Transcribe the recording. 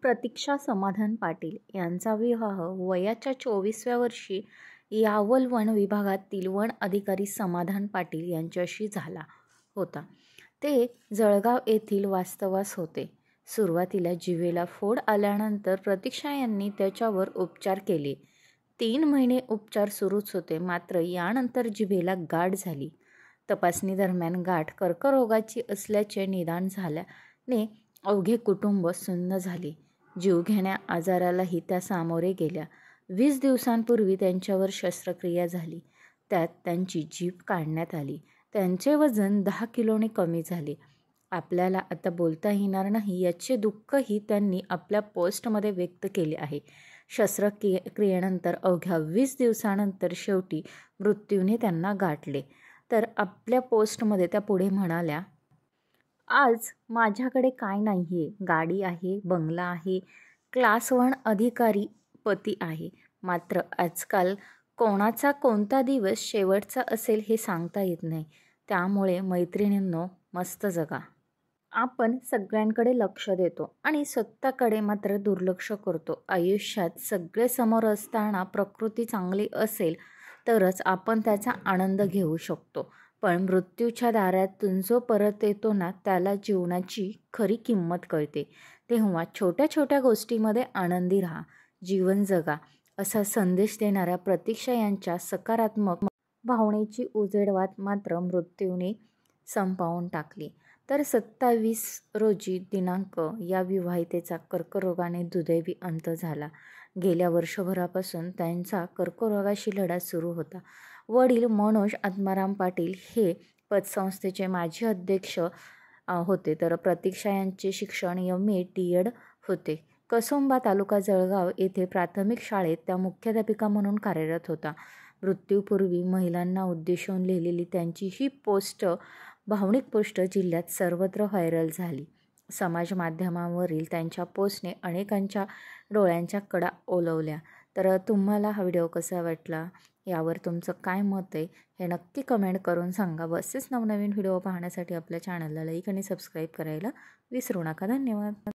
प्रतीक्षा समाधान पाटील यांचा विवाह वयाच्या 24व्या वर्षी यावल वन विभागातील वन अधिकारी समाधान पाटील यांच्याशी झाला होता. ते जळगाव येथील वास्तव्यास होते. सुरुवातीला जिभेला फोड आल्यानंतर प्रतीक्षा यांनी त्याच्यावर उपचार केले. 3 महिने उपचार सुरूच होते. मात्र यानंतर जिभेला गाठ झाली. तपासणी दरम्यान गाठ कर्करोगाची असल्याचे निदान झाल्याने अवघे कुटुंब सुन्न झाले. जीवघेण्या आजारालाही त्या सामोरे गेल्या. 20 दिवसांपूर्वी त्यांच्यावर शस्त्रक्रिया झाली. त्यात त्यांची जीभ काढण्यात आली. त्यांचे वजन 10 किलोने कमी झाले. आपल्याला आता बोलता येणार नाही याचे दुःखही त्यांनी आपल्या पोस्टमध्ये व्यक्त केले आहे. शस्त्रक्रियेनंतर अवघ्या 20 दिवसानंतर शेवटी मृत्यूने त्यांना गाठले. तर आपल्या पोस्टमध्ये त्या पुढे म्हणाल्या, आज माझ्याकडे काय नाहीये. गाडी आहे, बंगला आहे, क्लास 1 अधिकारी पती आहे. मात्र आजकाल कोणाचा कोणता दिवस शेवटचा असेल हे सांगता येत नाही. त्यामुळे मैत्रिणींनो, मस्त जगा. आपण सगळ्यांकडे लक्ष देतो आणि स्वतःकडे मात्र दुर्लक्ष करतो. आयुष्यात सगळे समोर असताना प्रकृती चांगली असेल तरच आपण त्याचा आनंद घेऊ शकतो. पण मृत्यूच्या दारातून जो परत येतो ना, त्याला जीवनाची खरी किंमत कळते. तेव्हा छोट्या छोट्या गोष्टीमध्ये आनंदी राहा, जीवन जगा, असा संदेश देणाऱ्या प्रतीक्षा यांच्या सकारात्मक भावनेची उजेडवात मात्र मृत्यूने संपवून टाकली. तर 27 रोजी दिनांक या विवाहितेचा कर्करोगाने दुर्दैवी अंत झाला. गेल्या वर्षभरापासून त्यांचा कर्करोगाशी लढा सुरू होता. वडील मनोज आत्माराम पाटील हे पतसंस्थेचे माजी अध्यक्ष होते. तर प्रतीक्षा यांचे शिक्षण MA DED होते. कसुंबा तालुका जळगाव येथे प्राथमिक शाळेत त्या मुख्याध्यापिका म्हणून कार्यरत होता. मृत्यूपूर्वी महिलांना उद्देशून लिहिलेली त्यांची ही पोस्ट, भावनिक पोस्ट जिल्ह्यात सर्वत्र व्हायरल झाली. समाज माध्यमांवरील त्यांच्या पोस्टने अनेकांच्या डोळ्यांच्या कडा ओलवल्या. तर तुम्हाला हा व्हिडिओ कसा वाटला, यावर तुमचं काय मत आहे हे नक्की कमेंट करून सांगा. व असेच नवनवीन व्हिडिओ पाहण्यासाठी आपल्या चॅनलला लाईक आणि सबस्क्राईब करायला विसरू नका. धन्यवाद.